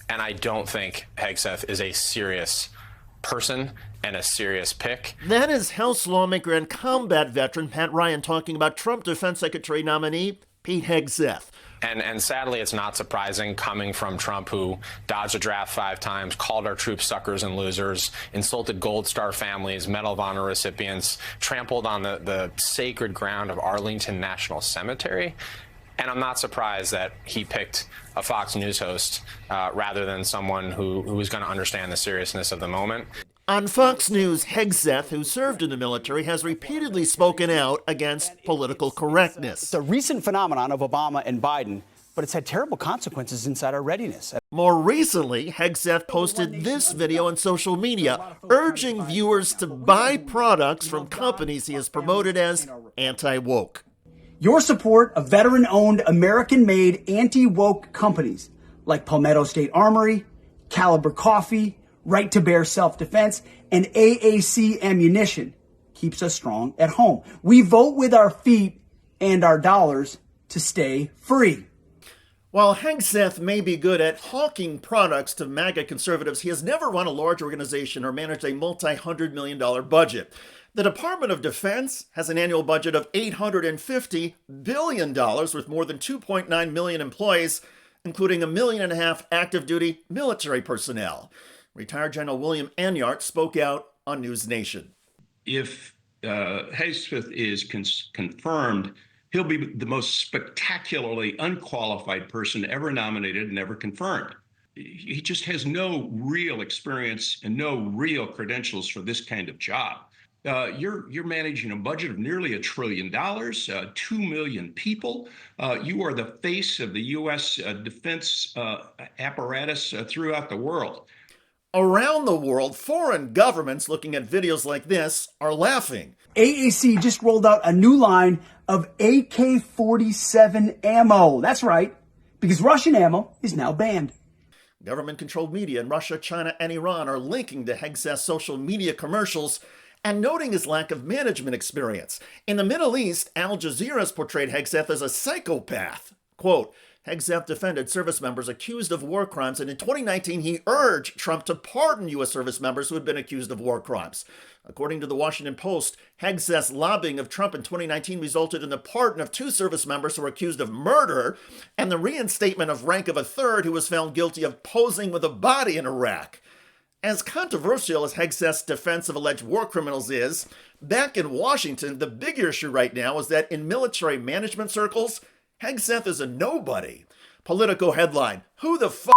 And I don't think Hegseth is a serious person and a serious pick. That is House lawmaker and combat veteran Pat Ryan talking about Trump Defense Secretary nominee Pete Hegseth. And sadly, it's not surprising coming from Trump, who dodged a draft 5 times, called our troops suckers and losers, insulted Gold Star families, Medal of Honor recipients, trampled on the sacred ground of Arlington National Cemetery. And I'm not surprised that he picked a Fox News host rather than someone who was going to understand the seriousness of the moment. On Fox News, Hegseth, who served in the military, has repeatedly spoken out against political correctness. It's a recent phenomenon of Obama and Biden, but it's had terrible consequences inside our readiness. More recently, Hegseth posted this video on social media, urging viewers to buy products from companies he has promoted as anti-woke. Your support of veteran-owned, American-made, anti-woke companies like Palmetto State Armory, Caliber Coffee, Right to Bear Self-Defense, and AAC Ammunition keeps us strong at home. We vote with our feet and our dollars to stay free. While Hegseth may be good at hawking products to MAGA conservatives, he has never run a large organization or managed a multi-$100-million budget. The Department of Defense has an annual budget of $850 billion with more than 2.9 million employees, including 1.5 million active-duty military personnel. Retired General William Enyart spoke out on News Nation. If Hegseth is confirmed, he'll be the most spectacularly unqualified person ever nominated and ever confirmed. He just has no real experience and no real credentials for this kind of job. You're managing a budget of nearly $1 trillion, 2 million people. You are the face of the U.S. defense apparatus throughout the world. Around the world, foreign governments looking at videos like this are laughing. AAC just rolled out a new line of AK-47 ammo. That's right, because Russian ammo is now banned. Government-controlled media in Russia, China, and Iran are linking to Hegseth's social media commercials and noting his lack of management experience. In the Middle East, Al Jazeera has portrayed Hegseth as a psychopath. Quote, Hegseth defended service members accused of war crimes, and in 2019, he urged Trump to pardon U.S. service members who had been accused of war crimes. According to the Washington Post, Hegseth's lobbying of Trump in 2019 resulted in the pardon of 2 service members who were accused of murder and the reinstatement of rank of a third who was found guilty of posing with a body in Iraq. As controversial as Hegseth's defense of alleged war criminals is, back in Washington, the big issue right now is that in military management circles, Hegseth is a nobody. Politico headline, who the f***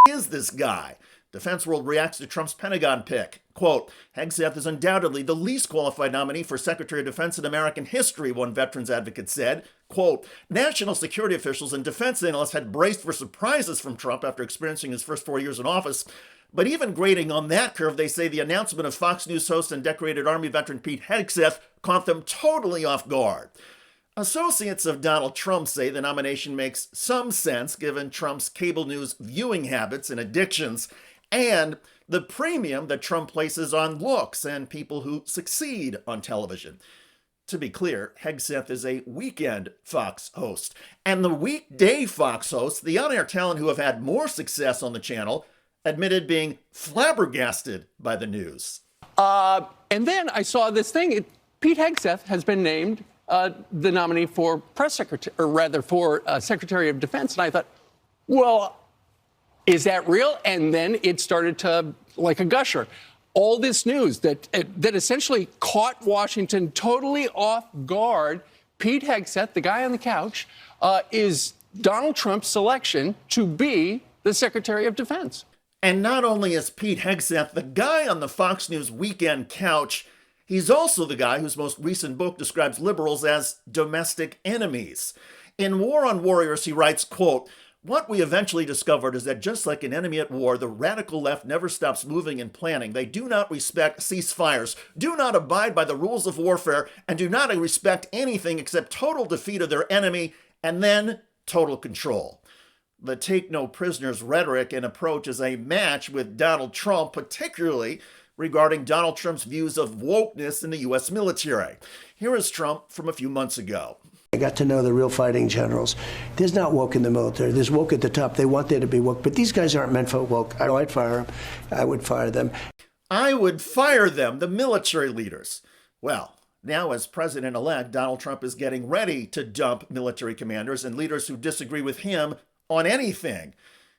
is this guy? Defense World reacts to Trump's Pentagon pick. Quote, Hegseth is undoubtedly the least qualified nominee for Secretary of Defense in American history, one veterans advocate said. Quote, national security officials and defense analysts had braced for surprises from Trump after experiencing his first 4 years in office. But even grading on that curve, they say the announcement of Fox News host and decorated Army veteran Pete Hegseth caught them totally off guard. Associates of Donald Trump say the nomination makes some sense given Trump's cable news viewing habits and addictions, and the premium that Trump places on looks and people who succeed on television. To be clear, Hegseth is a weekend Fox host, and the weekday Fox hosts, the on-air talent who have had more success on the channel, admitted being flabbergasted by the news. And then I saw this thing. Pete Hegseth has been named the nominee for press secretary, or rather for Secretary of Defense. And I thought, well, is that real? And then it started to, like a gusher, all this news that essentially caught Washington totally off guard. Pete Hegseth, the guy on the couch, is Donald Trump's selection to be the Secretary of Defense. And not only is Pete Hegseth the guy on the Fox News weekend couch, he's also the guy whose most recent book describes liberals as domestic enemies. In War on Warriors, he writes, quote, what we eventually discovered is that just like an enemy at war, the radical left never stops moving and planning. They do not respect ceasefires, do not abide by the rules of warfare, and do not respect anything except total defeat of their enemy and then total control. The take no prisoners rhetoric and approach is a match with Donald Trump, particularly regarding Donald Trump's views of wokeness in the U.S. military. Here is Trump from a few months ago. I got to know the real fighting generals. There's not woke in the military. There's woke at the top. They want there to be woke, but these guys aren't meant for woke. I'd fire them. I would fire them. I would fire them, the military leaders. Well, now as president-elect, Donald Trump is getting ready to dump military commanders and leaders who disagree with him on anything.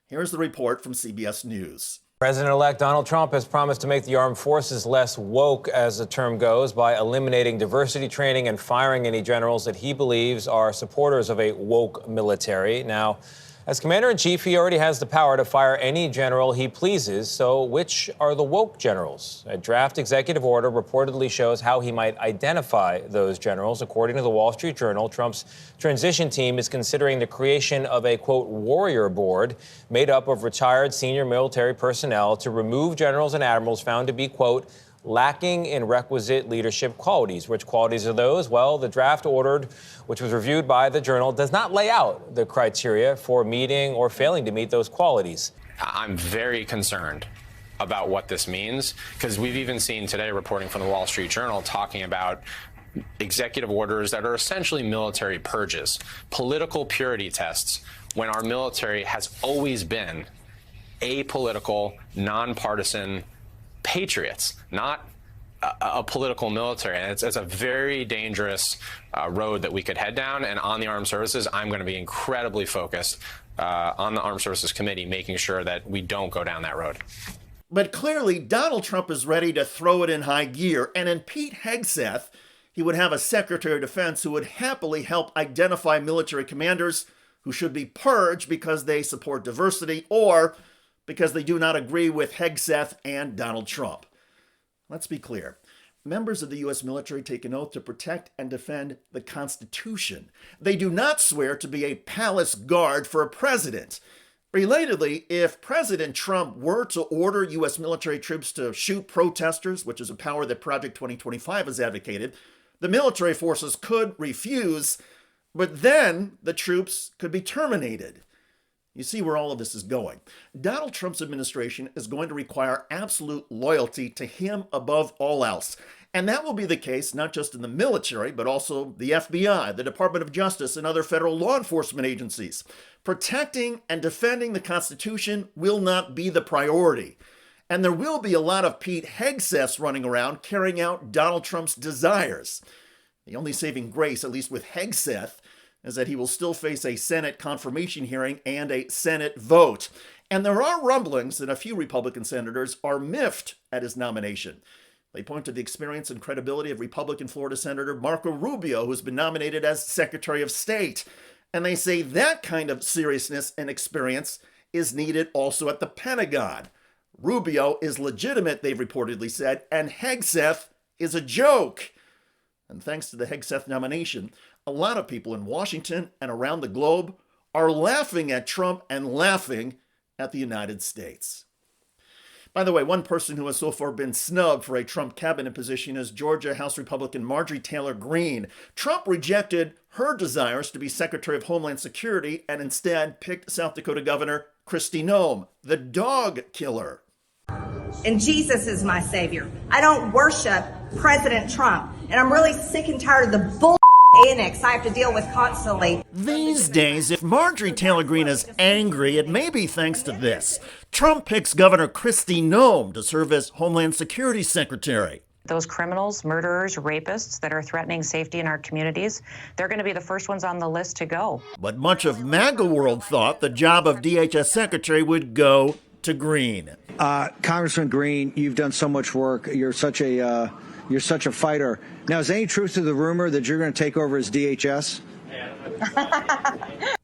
Here's the report from CBS News. President-elect Donald Trump has promised to make the armed forces less woke, as the term goes, by eliminating diversity training and firing any generals that he believes are supporters of a woke military. Now, as commander-in-chief, he already has the power to fire any general he pleases. So which are the woke generals? A draft executive order reportedly shows how he might identify those generals. According to the Wall Street Journal, Trump's transition team is considering the creation of a, quote, warrior board made up of retired senior military personnel to remove generals and admirals found to be, quote, lacking in requisite leadership qualities. Which qualities are those? Well, the draft ordered, which was reviewed by the Journal, does not lay out the criteria for meeting or failing to meet those qualities. I'm very concerned about what this means, because we've even seen today reporting from the Wall Street Journal talking about executive orders that are essentially military purges, political purity tests, when our military has always been apolitical, nonpartisan patriots, not a political military. And it's a very dangerous road that we could head down. And on the armed services, I'm going to be incredibly focused on the Armed Services Committee, making sure that we don't go down that road. But clearly, Donald Trump is ready to throw it in high gear. And in Pete Hegseth, he would have a Secretary of Defense who would happily help identify military commanders who should be purged because they support diversity or because they do not agree with Hegseth and Donald Trump. Let's be clear. Members of the U.S. military take an oath to protect and defend the Constitution. They do not swear to be a palace guard for a president. Relatedly, if President Trump were to order U.S. military troops to shoot protesters, which is a power that Project 2025 has advocated, the military forces could refuse, but then the troops could be terminated. You see where all of this is going. Donald Trump's administration is going to require absolute loyalty to him above all else. And that will be the case not just in the military, but also the FBI, the Department of Justice, and other federal law enforcement agencies. Protecting and defending the Constitution will not be the priority. And there will be a lot of Pete Hegseths running around carrying out Donald Trump's desires. The only saving grace, at least with Hegseth, is that he will still face a Senate confirmation hearing and a Senate vote. And there are rumblings that a few Republican senators are miffed at his nomination. They point to the experience and credibility of Republican Florida Senator Marco Rubio, who's been nominated as Secretary of State. And they say that kind of seriousness and experience is needed also at the Pentagon. Rubio is legitimate, they've reportedly said, and Hegseth is a joke. And thanks to the Hegseth nomination, a lot of people in Washington and around the globe are laughing at Trump and laughing at the United States. By the way, one person who has so far been snubbed for a Trump cabinet position is Georgia House Republican Marjorie Taylor Greene. Trump rejected her desires to be Secretary of Homeland Security and instead picked South Dakota Governor Kristi Noem, the dog killer. And Jesus is my savior. I don't worship President Trump. And I'm really sick and tired of the bull annex I have to deal with constantly. These days, if Marjorie Taylor Greene is angry, it may be thanks to this. Trump picks Governor Kristi Noem to serve as Homeland Security Secretary. Those criminals, murderers, rapists that are threatening safety in our communities, they're going to be the first ones on the list to go. But much of MAGA world thought the job of DHS Secretary would go to Greene. Congressman Greene, you've done so much work. You're such a fighter. Now, is there any truth to the rumor that you're going to take over as DHS?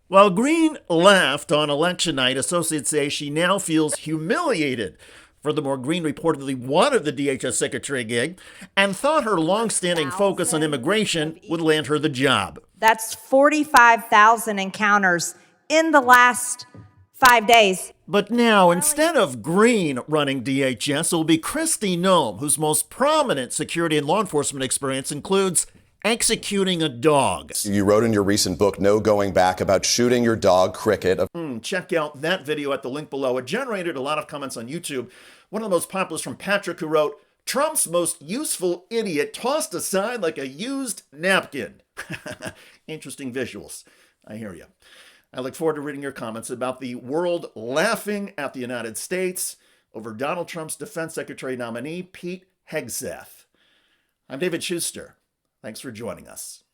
While Greene laughed on election night, associates say she now feels humiliated. Furthermore, Greene reportedly wanted the DHS secretary gig and thought her longstanding focus on immigration would land her the job. That's 45,000 encounters in the last 5 days. But now, instead of Greene running DHS, it will be Kristi Noem, whose most prominent security and law enforcement experience includes executing a dog. You wrote in your recent book, No Going Back, about shooting your dog, Cricket. Check out that video at the link below. It generated a lot of comments on YouTube. One of the most popular is from Patrick, who wrote, Trump's most useful idiot tossed aside like a used napkin. Interesting visuals. I hear you. I look forward to reading your comments about the world laughing at the United States over Donald Trump's Defense Secretary nominee, Pete Hegseth. I'm David Shuster. Thanks for joining us.